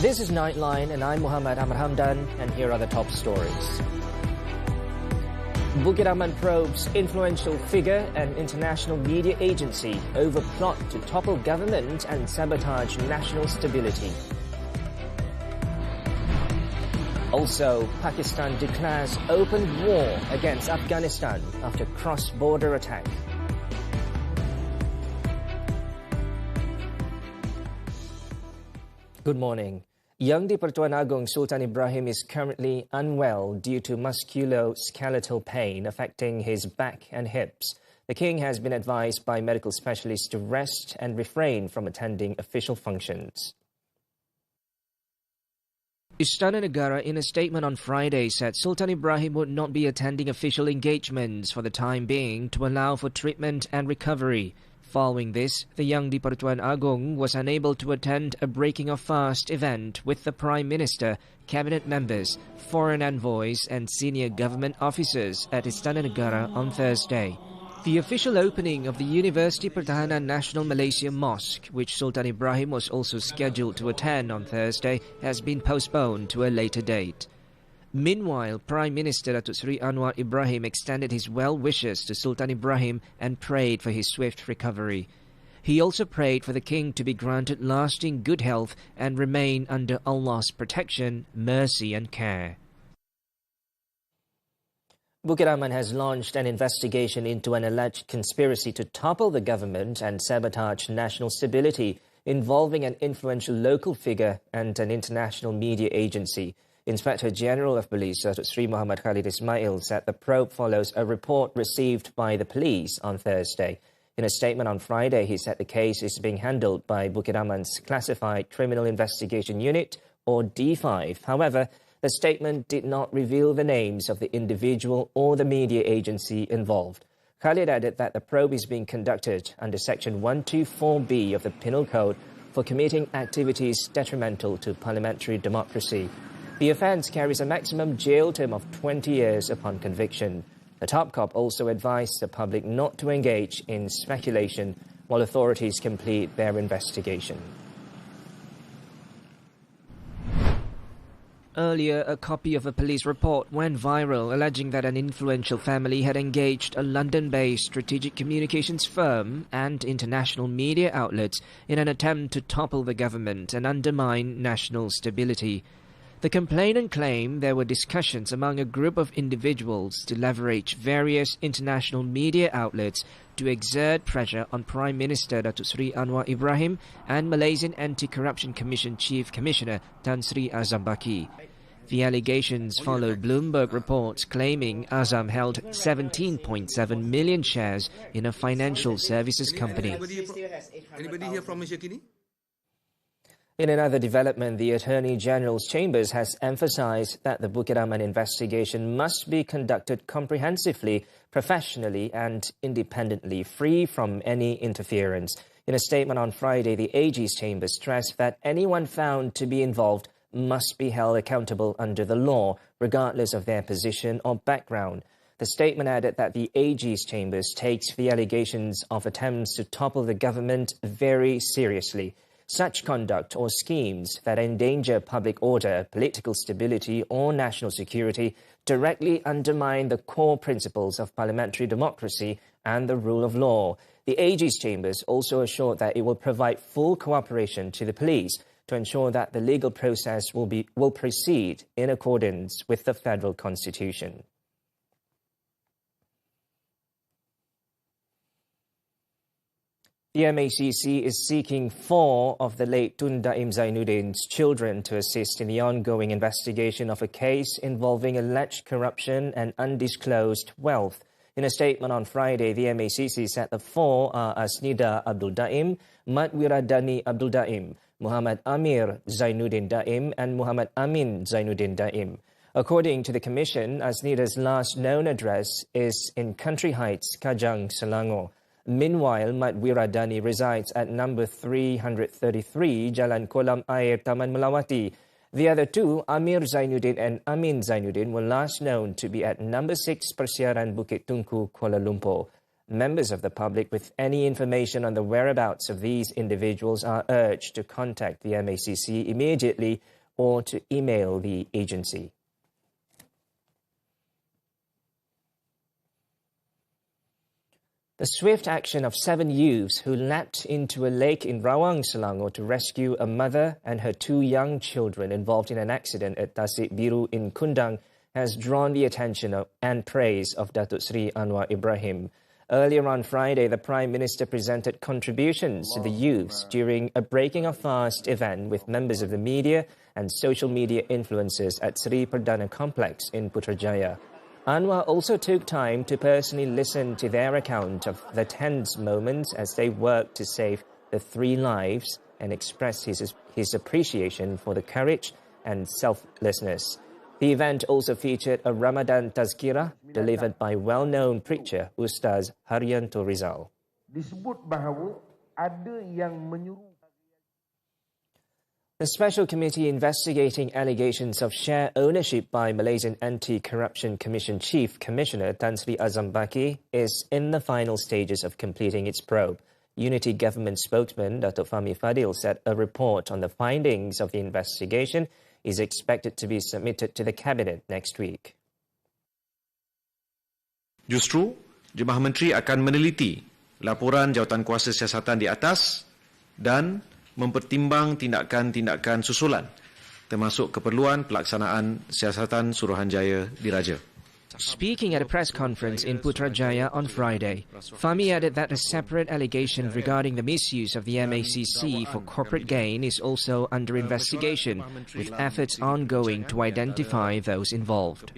This is Nightline, and I'm Muhammed Hamdan, and here are the top stories. Bukit Aman probes influential figure and international media agency over plot to topple government and sabotage national stability. Also, Pakistan declares open war against Afghanistan after cross-border attack. Good morning. Young di Pertuan Agong Sultan Ibrahim is currently unwell due to musculoskeletal pain affecting his back and hips. The king has been advised by medical specialists to rest and refrain from attending official functions. Istana Negara, in a statement on Friday, said Sultan Ibrahim would not be attending official engagements for the time being to allow for treatment and recovery. Following this, the young di Pertuan Agong was unable to attend a breaking of fast event with the Prime Minister, cabinet members, foreign envoys and senior government officers at Istana Negara on Thursday. The official opening of the University Pertahanan Nasional Malaysia Mosque, which Sultan Ibrahim was also scheduled to attend on Thursday, has been postponed to a later date. Meanwhile, Prime Minister Datuk Seri Anwar Ibrahim extended his well wishes to Sultan Ibrahim and prayed for his swift recovery. He also prayed for the king to be granted lasting good health and remain under Allah's protection, mercy and care. Bukit Aman has launched an investigation into an alleged conspiracy to topple the government and sabotage national stability involving an influential local figure and an international media agency. Inspector General of Police Datuk Seri Muhammad Khalid Ismail said the probe follows a report received by the police on Thursday. In a statement on Friday, he said the case is being handled by Bukit Aman's Classified Criminal Investigation Unit, or D5. However, the statement did not reveal the names of the individual or the media agency involved. Khalid added that the probe is being conducted under Section 124B of the Penal Code for committing activities detrimental to parliamentary democracy. The offence carries a maximum jail term of 20 years upon conviction. The top cop also advised the public not to engage in speculation while authorities complete their investigation. Earlier, a copy of a police report went viral alleging that an influential family had engaged a London-based strategic communications firm and international media outlets in an attempt to topple the government and undermine national stability. The complainant claimed there were discussions among a group of individuals to leverage various international media outlets to exert pressure on Prime Minister Datuk Seri Anwar Ibrahim and Malaysian Anti-Corruption Commission Chief Commissioner Tan Sri Azam Baki. The allegations follow Bloomberg reports claiming Azam held 17.7 million shares in a financial services company. Anybody here from Malaysia? In another development, the Attorney General's Chambers has emphasized that the Bukit Aman investigation must be conducted comprehensively, professionally and independently, free from any interference. In a statement on Friday, the AG's Chambers stressed that anyone found to be involved must be held accountable under the law, regardless of their position or background. The statement added that the AG's Chambers takes the allegations of attempts to topple the government very seriously. Such conduct or schemes that endanger public order, political stability or national security directly undermine the core principles of parliamentary democracy and the rule of law. The AG's Chambers also assured that it will provide full cooperation to the police to ensure that the legal process will proceed in accordance with the Federal Constitution. The MACC is seeking 4 of the late Tun Daim Zainuddin's children to assist in the ongoing investigation of a case involving alleged corruption and undisclosed wealth. In a statement on Friday, the MACC said the 4 are Asnida Abdul Daim, Mat Wiradani Abdul Daim, Muhammad Amir Zainuddin Daim and Muhammad Amin Zainuddin Daim. According to the Commission, Asnida's last known address is in Country Heights, Kajang, Selangor. Meanwhile, Mat Wiradani resides at number 333 Jalan Kolam Air Taman Melawati. The other 2, Amir Zainuddin and Amin Zainuddin, were last known to be at number 6 Persiaran Bukit Tungku, Kuala Lumpur. Members of the public with any information on the whereabouts of these individuals are urged to contact the MACC immediately or to email the agency. The swift action of 7 youths who leapt into a lake in Rawang, Selangor to rescue a mother and her 2 young children involved in an accident at Tasik Biru in Kundang has drawn the attention and praise of Datuk Seri Anwar Ibrahim. Earlier on Friday, the Prime Minister presented contributions to the youths during a breaking of fast event with members of the media and social media influencers at Sri Perdana Complex in Putrajaya. Anwar also took time to personally listen to their account of the tense moments as they worked to save the 3 lives and express his appreciation for the courage and selflessness. The event also featured a Ramadan Tazkirah delivered by well-known preacher Ustaz Haryanto Rizal. Disebut bahawa ada yang menyuruh. The Special Committee investigating allegations of share ownership by Malaysian Anti-Corruption Commission Chief Commissioner Tan Sri Azam Baki is in the final stages of completing its probe. Unity Government spokesman Datuk Fahmi Fadil said a report on the findings of the investigation is expected to be submitted to the Cabinet next week. Justru, Jemaah Menteri akan meneliti laporan jawatankuasa siasatan di atas dan mempertimbang tindakan-tindakan susulan termasuk keperluan pelaksanaan siasatan Suruhanjaya Diraja. Speaking at a press conference in Putrajaya on Friday, Fahmi added that a separate allegation regarding the misuse of the MACC for corporate gain is also under investigation, with efforts ongoing to identify those involved.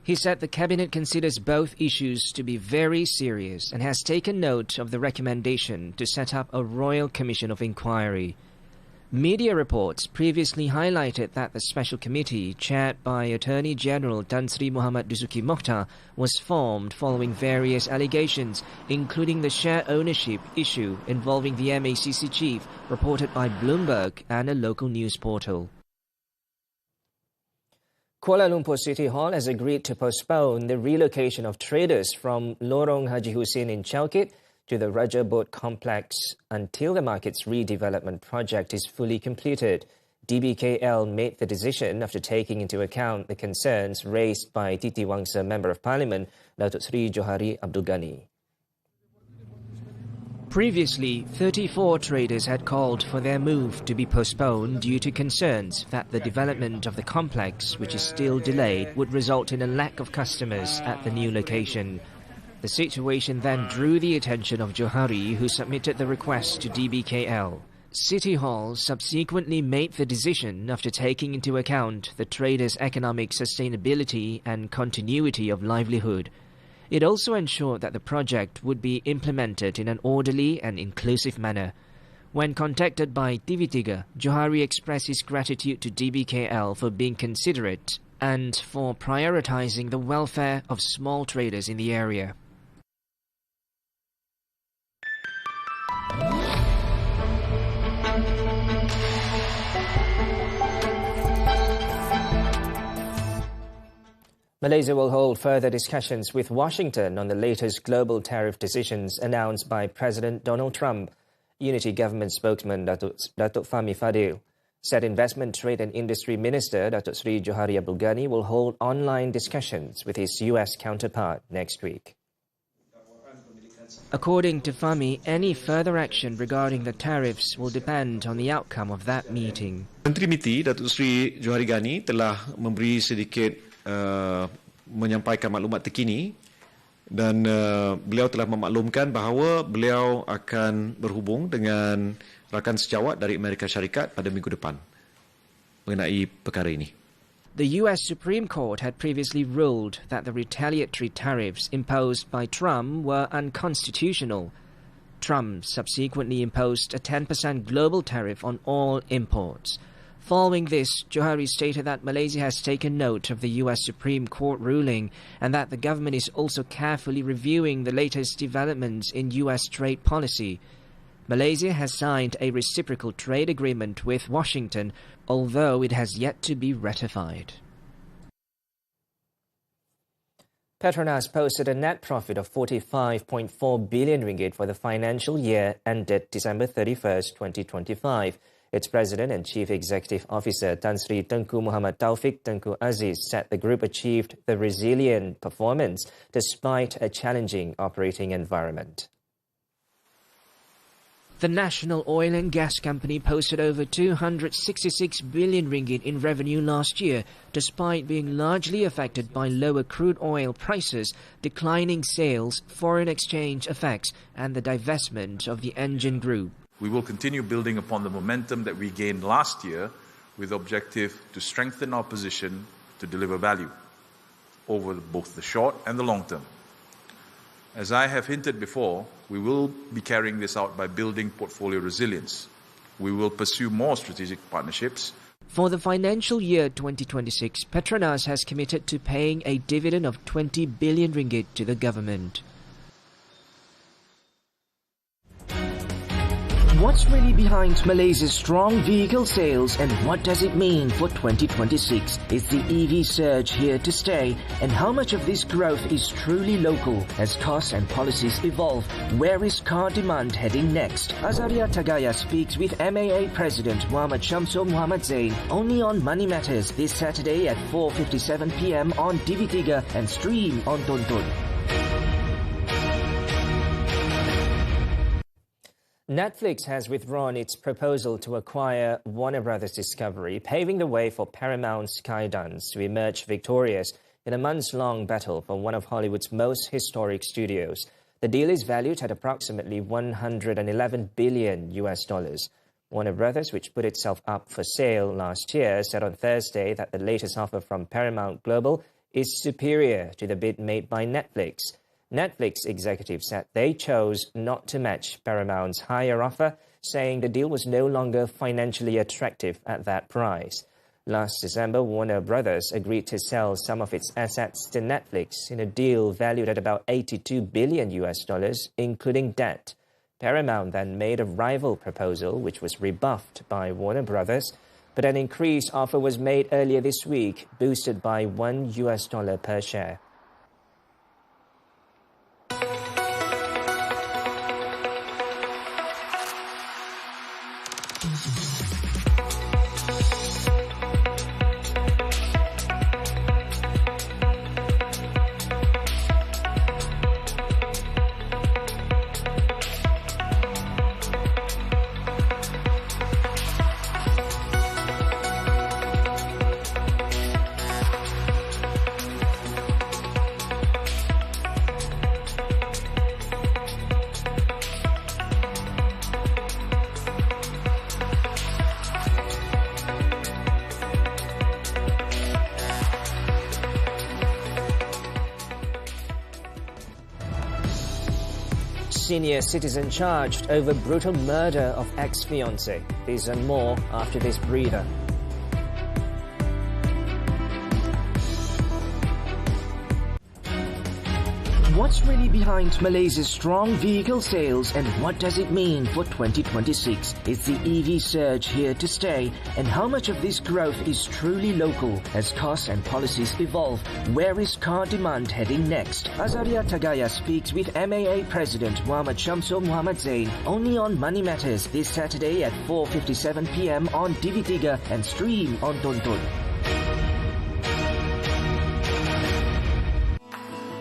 He said the Cabinet considers both issues to be very serious and has taken note of the recommendation to set up a Royal Commission of Inquiry. Media reports previously highlighted that the Special Committee, chaired by Attorney General Tan Sri Muhammad Dusuki Mokhtar, was formed following various allegations, including the share ownership issue involving the MACC chief, reported by Bloomberg and a local news portal. Kuala Lumpur City Hall has agreed to postpone the relocation of traders from Lorong Haji Hussein in Chowkit to the Raja Boat Complex until the market's redevelopment project is fully completed. DBKL made the decision after taking into account the concerns raised by Titi Wangsa Member of Parliament, Datuk Seri Johari Abdul Ghani. Previously, 34 traders had called for their move to be postponed due to concerns that the development of the complex, which is still delayed, would result in a lack of customers at the new location. The situation then drew the attention of Johari, who submitted the request to DBKL. City Hall subsequently made the decision after taking into account the traders' economic sustainability and continuity of livelihood. It also ensured that the project would be implemented in an orderly and inclusive manner. When contacted by TV3, Johari expressed his gratitude to DBKL for being considerate and for prioritizing the welfare of small traders in the area. Malaysia will hold further discussions with Washington on the latest global tariff decisions announced by President Donald Trump. Unity Government spokesman Datuk Fahmi Fadil said Investment, Trade and Industry Minister Datuk Seri Johari Abdul Ghani will hold online discussions with his US counterpart next week. According to Fahmi, any further action regarding the tariffs will depend on the outcome of that meeting. Menteri MITI Datuk Seri Johari Ghani telah memberi sedikit menyampaikan maklumat terkini dan beliau telah memaklumkan bahawa beliau akan berhubung dengan rakan sejawat dari Amerika Syarikat pada minggu depan mengenai perkara ini. The US Supreme Court had previously ruled that the retaliatory tariffs imposed by Trump were unconstitutional. Trump subsequently imposed a 10% global tariff on all imports. Following this, Johari stated that Malaysia has taken note of the US Supreme Court ruling and that the government is also carefully reviewing the latest developments in US trade policy. Malaysia has signed a reciprocal trade agreement with Washington, although it has yet to be ratified. Petronas posted a net profit of 45.4 billion ringgit for the financial year ended December 31st, 2025. Its President and Chief Executive Officer Tan Sri Tengku Muhammad Taufik Tengku Aziz said the group achieved the resilient performance despite a challenging operating environment. The national oil and gas company posted over 266 billion ringgit in revenue last year, despite being largely affected by lower crude oil prices, declining sales, foreign exchange effects, and the divestment of the engine group. We will continue building upon the momentum that we gained last year with the objective to strengthen our position to deliver value over both the short and the long term. As I have hinted before, we will be carrying this out by building portfolio resilience. We will pursue more strategic partnerships. For the financial year 2026, Petronas has committed to paying a dividend of 20 billion ringgit to the government. What's really behind Malaysia's strong vehicle sales and what does it mean for 2026? Is the EV surge here to stay? And how much of this growth is truly local as costs and policies evolve? Where is car demand heading next? Azaria Tagaya speaks with MAA President Muhammad Muhammad Zain only on Money Matters this Saturday at 4:57 p.m. on TV3 and stream on Tonton. Netflix has withdrawn its proposal to acquire Warner Bros. Discovery, paving the way for Paramount Skydance to emerge victorious in a months-long battle for one of Hollywood's most historic studios. The deal is valued at approximately $111 billion. Warner Bros., which put itself up for sale last year, said on Thursday that the latest offer from Paramount Global is superior to the bid made by Netflix. Netflix executives said they chose not to match Paramount's higher offer, saying the deal was no longer financially attractive at that price. Last December, Warner Bros. Agreed to sell some of its assets to Netflix in a deal valued at about $82 billion, including debt. Paramount then made a rival proposal, which was rebuffed by Warner Bros., but an increased offer was made earlier this week, boosted by $1 per share. Senior citizen charged over brutal murder of ex-fiancé. These and more after this breather. What's really behind Malaysia's strong vehicle sales and what does it mean for 2026? Is the EV surge here to stay? And how much of this growth is truly local as costs and policies evolve? Where is car demand heading next? Azaria Tagaya speaks with MAA President Muhammad Muhammad Zain only on Money Matters this Saturday at 4:57 p.m. on TV3 and stream on Tonton.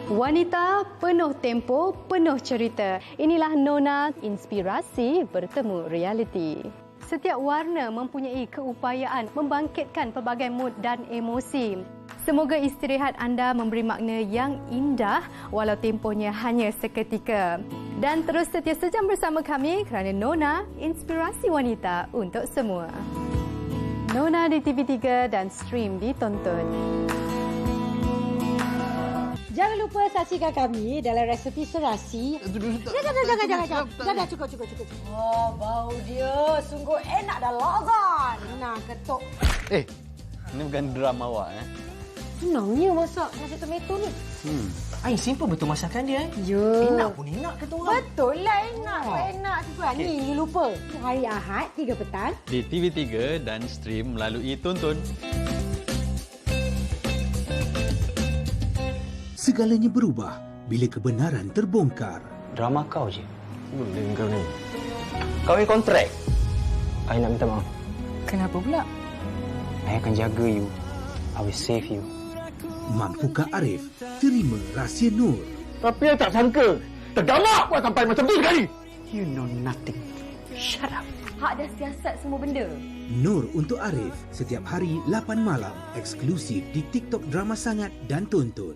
Wanita penuh tempo, penuh cerita. Inilah Nona, inspirasi bertemu realiti. Setiap warna mempunyai keupayaan membangkitkan pelbagai mood dan emosi. Semoga istirahat anda memberi makna yang indah walau tempohnya hanya seketika. Dan terus setia sejam bersama kami kerana Nona, inspirasi wanita untuk semua. Nona di TV3 dan stream di Tonton. Jangan lupa saksikan kami dalam resepi serasi. Jangan, cukup. Oh, bau dia sungguh enak dan lezat. Nah, ketuk. Ini bukan drama awak Senangnya masak nasi tomato ni. Simple betul masakan dia. Ya. Enak pun enak kata orang. Betul lah enak. Enak juga. Ni, you lupa. Hari Ahad, 3 petang. di TV3 dan stream melalui Tonton. segalanya berubah bila kebenaran terbongkar. Drama kau je. Boleh kau ni. Kau ni kontrak. I nak minta maaf. Kenapa pula? I akan jaga you. I will save you. Mampukah Arif terima rahsia Nur? Tapi I tak sangka. Tergamak kau sampai macam tu sekali. You know nothing. Shut up. Hak dah siasat semua benda. Nur untuk Arif setiap hari 8 malam eksklusif di TikTok Drama Sangat dan Tonton.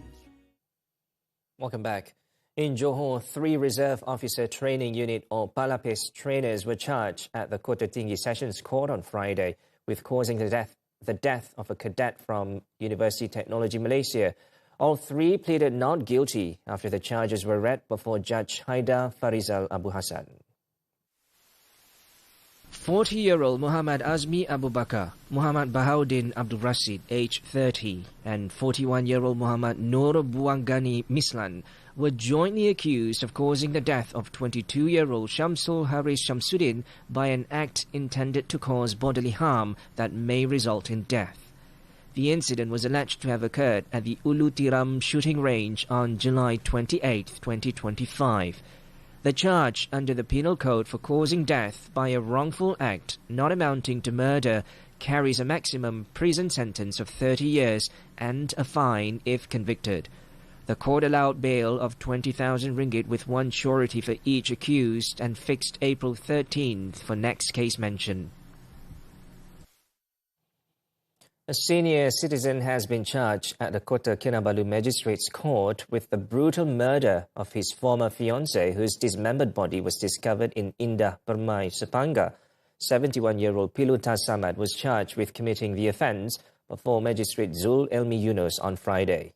Welcome back. In Johor, 3 Reserve Officer Training Unit or PALAPES trainers were charged at the Kota Tinggi Sessions Court on Friday with causing the death of a cadet from University Technology Malaysia. All 3 pleaded not guilty after the charges were read before Judge Haidar Farizal Abu Hassan. 40-year-old Muhammad Azmi Abu Bakar, Muhammad Bahaudin Abdul Rasid, aged 30, and 41-year-old Muhammad Nur Buanggani Mislan were jointly accused of causing the death of 22-year-old Shamsul Haris Shamsuddin by an act intended to cause bodily harm that may result in death. The incident was alleged to have occurred at the Ulu Tiram shooting range on July 28, 2025. The charge under the Penal Code for causing death by a wrongful act not amounting to murder carries a maximum prison sentence of 30 years and a fine if convicted. The court allowed bail of 20,000 ringgit with one surety for each accused and fixed April 13th for next case mention. A senior citizen has been charged at the Kota Kinabalu Magistrates Court with the brutal murder of his former fiancée, whose dismembered body was discovered in Indah Permai, Sepangga. 71-year-old Piluta Samad was charged with committing the offence before Magistrate Zul Elmi Yunus on Friday.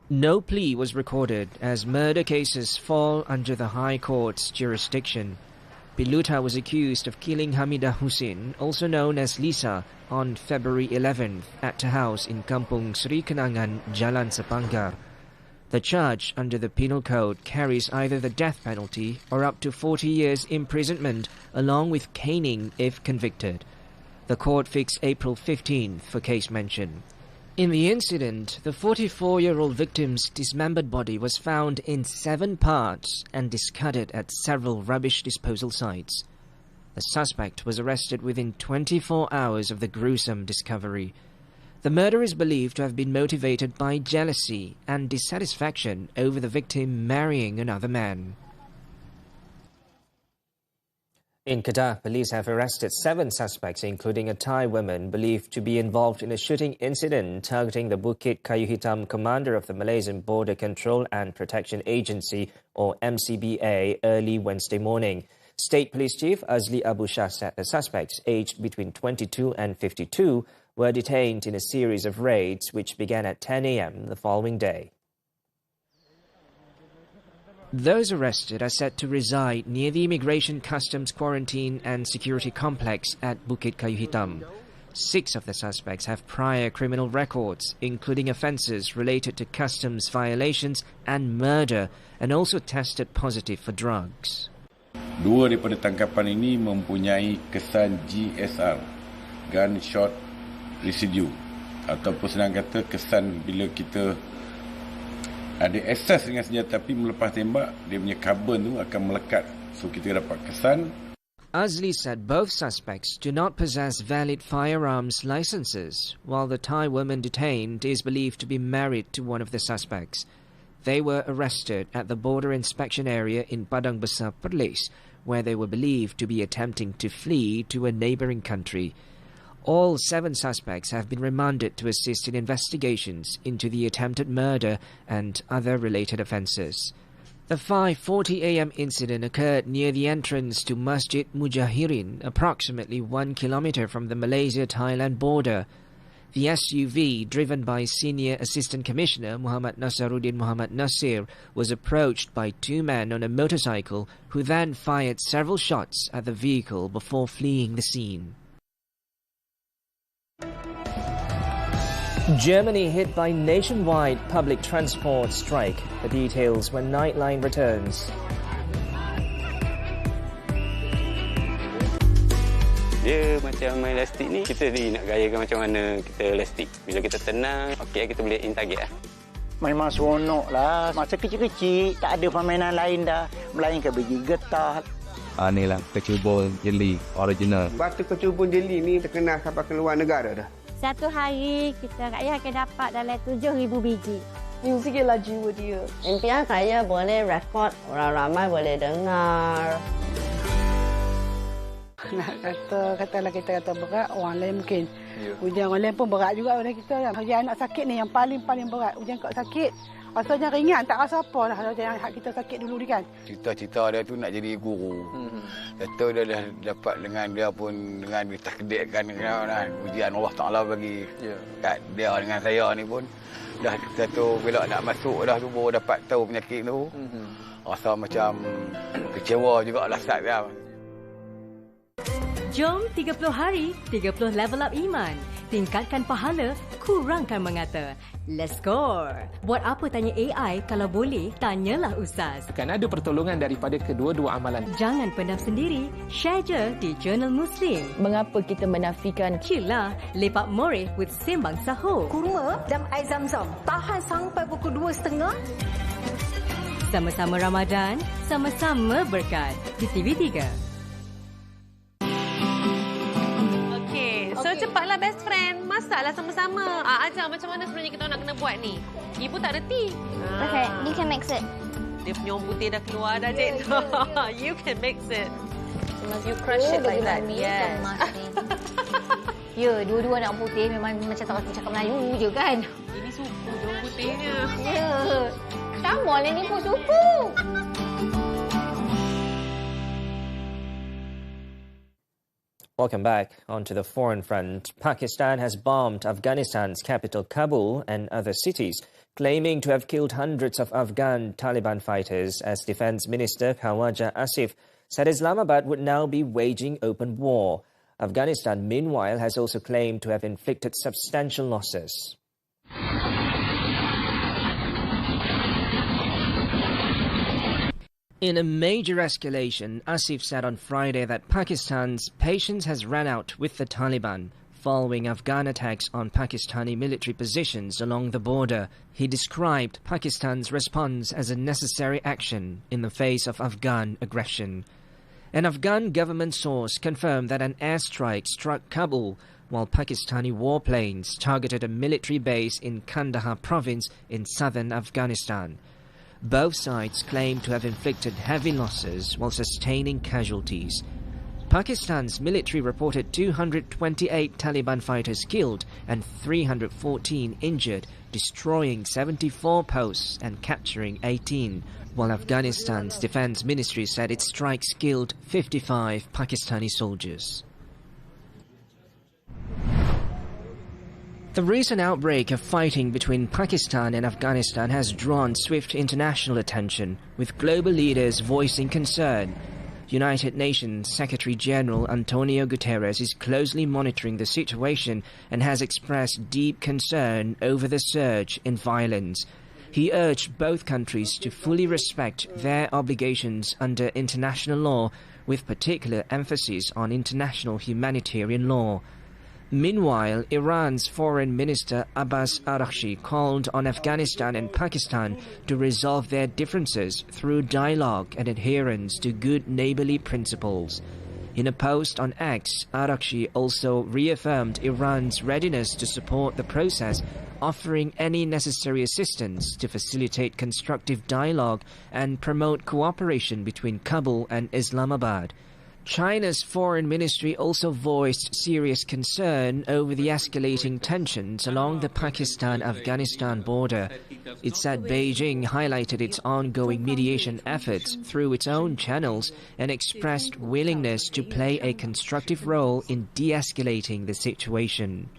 No plea was recorded as murder cases fall under the High Court's jurisdiction. Piluta was accused of killing Hamidah Hussein, also known as Lisa, on February 11th at a house in Kampung Sri Kenangan, Jalan Sepanggar. The charge under the Penal Code carries either the death penalty or up to 40 years imprisonment, along with caning if convicted. The court fixed April 15th for case mention. In the incident, the 44-year-old victim's dismembered body was found in 7 parts and discarded at several rubbish disposal sites. The suspect was arrested within 24 hours of the gruesome discovery. The murder is believed to have been motivated by jealousy and dissatisfaction over the victim marrying another man. In Kedah, police have arrested 7 suspects, including a Thai woman believed to be involved in a shooting incident targeting the Bukit Kayu Hitam commander of the Malaysian Border Control and Protection Agency, or MCBA, early Wednesday morning. State Police Chief Azli Abu Shah said the suspects, aged between 22 and 52, were detained in a series of raids which began at 10 a.m. the following day. Those arrested are said to reside near the Immigration, Customs, Quarantine and Security Complex at Bukit Kayu Hitam. 6 of the suspects have prior criminal records, including offences related to customs violations and murder, and also tested positive for drugs. 2 daripada tangkapan ini mempunyai kesan GSR, gunshot residue, ataupun senang kata kesan bila kita ada akses dengan senjata api melepas tembak, dia punya carbon tu akan melekat. So kita dapat kesan. Azli said both suspects do not possess valid firearms licenses, while the Thai woman detained is believed to be married to one of the suspects. They were arrested at the border inspection area in Padang Besar, Perlis, where they were believed to be attempting to flee to a neighbouring country. All 7 suspects have been remanded to assist in investigations into the attempted murder and other related offences. The 5:40 a.m. incident occurred near the entrance to Masjid Mujahirin, approximately 1 kilometre from the Malaysia-Thailand border. The SUV, driven by Senior Assistant Commissioner Muhammad Nasaruddin Muhammad Nasir, was approached by 2 men on a motorcycle who then fired several shots at the vehicle before fleeing the scene. Germany hit by nationwide public transport strike. The details when Nightline returns. Dia macam main elastik ni, kita ni nak gayakan macam mana kita elastik. Bila kita tenang, okey kita boleh in target lah. Memang seronok lah. Masa kecil-kecil, tak ada permainan lain dah. Melainkan biji getah. Ni lah, kecubur jeli original. Batu kecubur jeli ni terkenal sampai ke luar negara dah. Satu hari, kita rakyat akan dapat dalam 7,000 biji. Muzik ialah jiwa dia. Impian saya boleh rekod, orang ramai boleh dengar. Nak katalah kita kata berat, orang lain mungkin. Ujian orang lain pun berat juga pada kita. Ujian anak sakit ni yang paling berat. Ujian kau sakit, rasanya ringan, tak rasa apa dah. Yang hak kita sakit dulu ni kan. Cita-cita dia tu nak jadi guru. Kata dia dah dapat dengan dia pun, dengan ditakdirkan dengan ujian Allah Ta'ala bagi kat dia dengan saya ni pun. Dah satu bila nak masuk dah tu baru dapat tahu penyakit tu. Rasa macam kecewa jugalah start dia. Jom 30 hari, 30 level up iman. Tingkatkan pahala, kurangkan mengata. Let's score. Buat apa tanya AI kalau boleh, tanyalah Ustaz. Akan ada pertolongan daripada kedua-dua amalan. Jangan pendam sendiri, share je di Jurnal Muslim. Mengapa kita menafikan? Cila, lepak moreh with Sembang Sahur. Kurma dan air zam-zam. Tahan sampai pukul 2.30. Sama-sama Ramadan, sama-sama berkat. Di TV3. So cepatlah best friend, masaklah sama-sama. Ajar macam mana sebenarnya kita nak kena buat ni. Ibu tak reti. Okay, you can mix it. Dia punya orang putih dah keluar dah, Cik. You can mix it. You crush it like that. Yes. Ya, dua-dua anak putih memang macam tak rasa cakap Melayu je kan. Ini suku orang putihnya. Ya. Sama lah ni pun suku. Welcome back. On to the foreign front. Pakistan has bombed Afghanistan's capital Kabul and other cities, claiming to have killed hundreds of Afghan Taliban fighters, as Defence Minister Khawaja Asif said Islamabad would now be waging open war. Afghanistan, meanwhile, has also claimed to have inflicted substantial losses. In a major escalation, Asif said on Friday that Pakistan's patience has run out with the Taliban following Afghan attacks on Pakistani military positions along the border. He described Pakistan's response as a necessary action in the face of Afghan aggression. An Afghan government source confirmed that an airstrike struck Kabul while Pakistani warplanes targeted a military base in Kandahar province in southern Afghanistan. Both sides claim to have inflicted heavy losses while sustaining casualties. Pakistan's military reported 228 Taliban fighters killed and 314 injured, destroying 74 posts and capturing 18, while Afghanistan's defense ministry said its strikes killed 55 Pakistani soldiers. The recent outbreak of fighting between Pakistan and Afghanistan has drawn swift international attention, with global leaders voicing concern. United Nations Secretary-General Antonio Guterres is closely monitoring the situation and has expressed deep concern over the surge in violence. He urged both countries to fully respect their obligations under international law, with particular emphasis on international humanitarian law. Meanwhile, Iran's Foreign Minister Abbas Araghchi called on Afghanistan and Pakistan to resolve their differences through dialogue and adherence to good neighborly principles. In a post on X, Araghchi also reaffirmed Iran's readiness to support the process, offering any necessary assistance to facilitate constructive dialogue and promote cooperation between Kabul and Islamabad. China's foreign ministry also voiced serious concern over the escalating tensions along the Pakistan-Afghanistan border. It said Beijing highlighted its ongoing mediation efforts through its own channels and expressed willingness to play a constructive role in de-escalating the situation.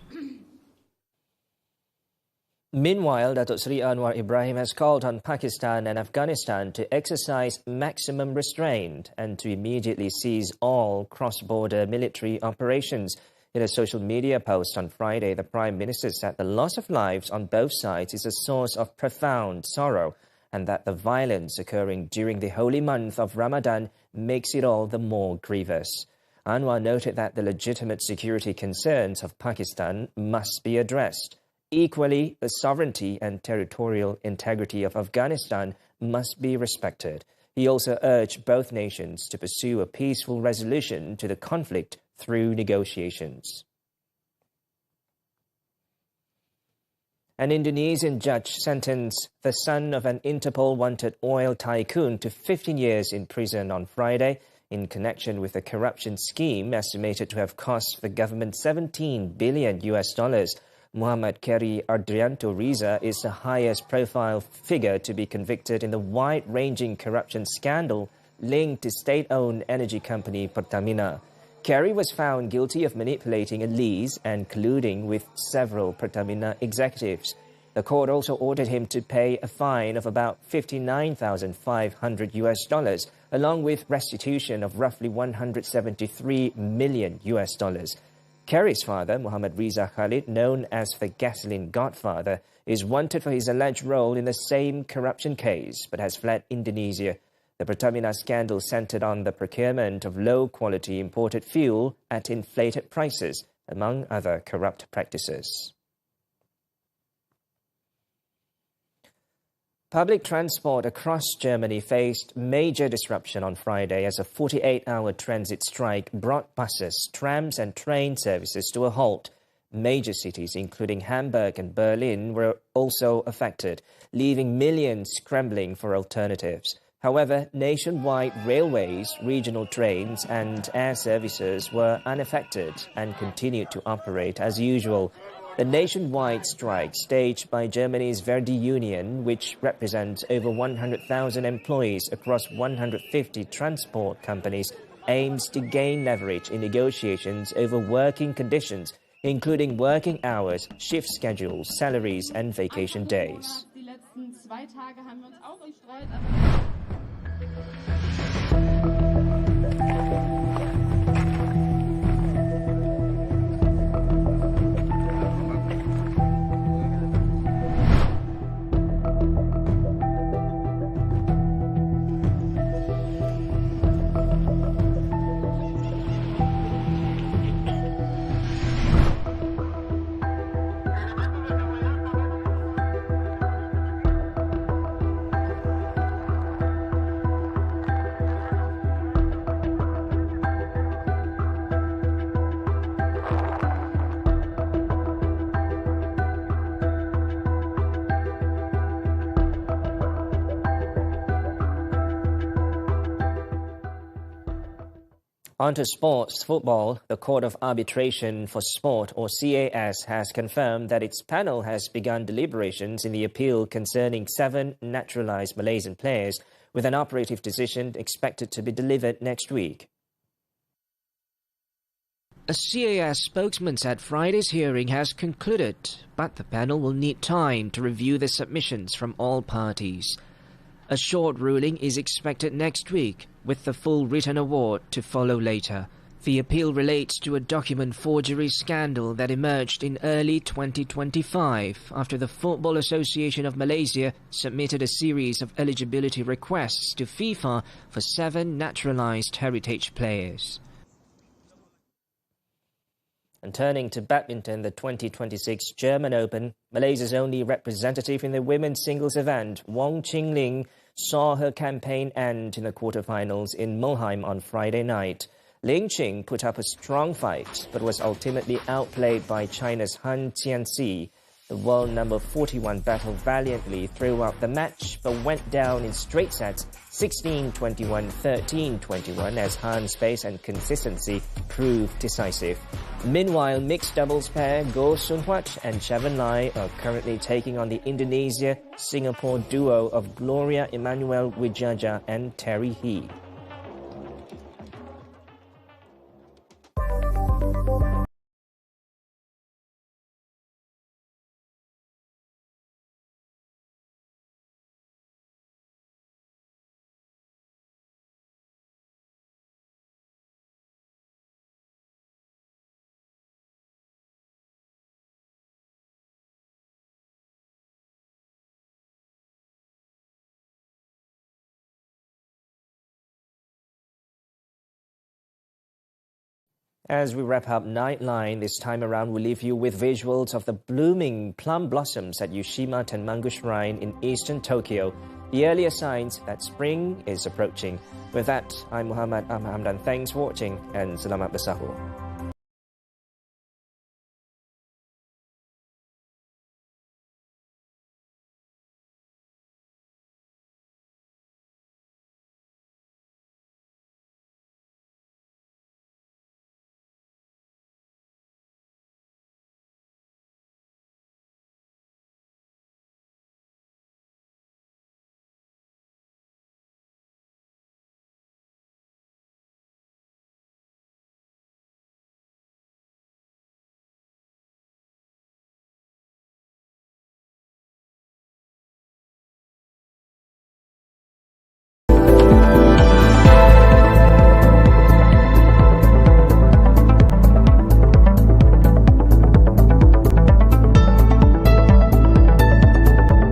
Meanwhile, Datuk Seri Anwar Ibrahim has called on Pakistan and Afghanistan to exercise maximum restraint and to immediately cease all cross-border military operations. In a social media post on Friday, the Prime Minister said the loss of lives on both sides is a source of profound sorrow and that the violence occurring during the holy month of Ramadan makes it all the more grievous. Anwar noted that the legitimate security concerns of Pakistan must be addressed. Equally, the sovereignty and territorial integrity of Afghanistan must be respected. He also urged both nations to pursue a peaceful resolution to the conflict through negotiations. An Indonesian judge sentenced the son of an Interpol-wanted oil tycoon to 15 years in prison on Friday in connection with a corruption scheme estimated to have cost the government $17 billion. Muhammed Keri Ardrianto Riza is the highest profile figure to be convicted in the wide-ranging corruption scandal linked to state-owned energy company Pertamina. Keri was found guilty of manipulating a lease and colluding with several Pertamina executives. The court also ordered him to pay a fine of about $59,500, along with restitution of roughly $173 million. Keri's father, Muhammad Riza Khalid, known as the Gasoline Godfather, is wanted for his alleged role in the same corruption case, but has fled Indonesia. The Pertamina scandal centered on the procurement of low-quality imported fuel at inflated prices, among other corrupt practices. Public transport across Germany faced major disruption on Friday as a 48-hour transit strike brought buses, trams and train services to a halt. Major cities, including Hamburg and Berlin, were also affected, leaving millions scrambling for alternatives. However, nationwide railways, regional trains and air services were unaffected and continued to operate as usual. The nationwide strike staged by Germany's Verdi Union, which represents over 100,000 employees across 150 transport companies, aims to gain leverage in negotiations over working conditions, including working hours, shift schedules, salaries and vacation days. On to sports football. The Court of Arbitration for Sport, or CAS, has confirmed that its panel has begun deliberations in the appeal concerning 7 naturalised Malaysian players, with an operative decision expected to be delivered next week. A CAS spokesman said Friday's hearing has concluded, but the panel will need time to review the submissions from all parties. A short ruling is expected next week, with the full written award to follow later. The appeal relates to a document forgery scandal that emerged in early 2025 after the Football Association of Malaysia submitted a series of eligibility requests to FIFA for 7 naturalised heritage players. And turning to badminton, the 2026 German Open, Malaysia's only representative in the women's singles event, Wong Qingling, saw her campaign end in the quarterfinals in Mulheim on Friday night. Ling Qing put up a strong fight, but was ultimately outplayed by China's Han Qianxi. The world number 41 battled valiantly throughout the match, but went down in straight sets 16-21, 13-21 as Han's pace and consistency proved decisive. Meanwhile, mixed doubles pair Goh Sun-Huat and Chavan Lai are currently taking on the Indonesia-Singapore duo of Gloria Emmanuel Wijaja and Terry He. As we wrap up Nightline, this time around we'll leave you with visuals of the blooming plum blossoms at Yushima Tenmangu Shrine in eastern Tokyo, the earlier signs that spring is approaching. With that, I'm Muhammed. I'm Hamdan. Thanks for watching and selamat bersahur.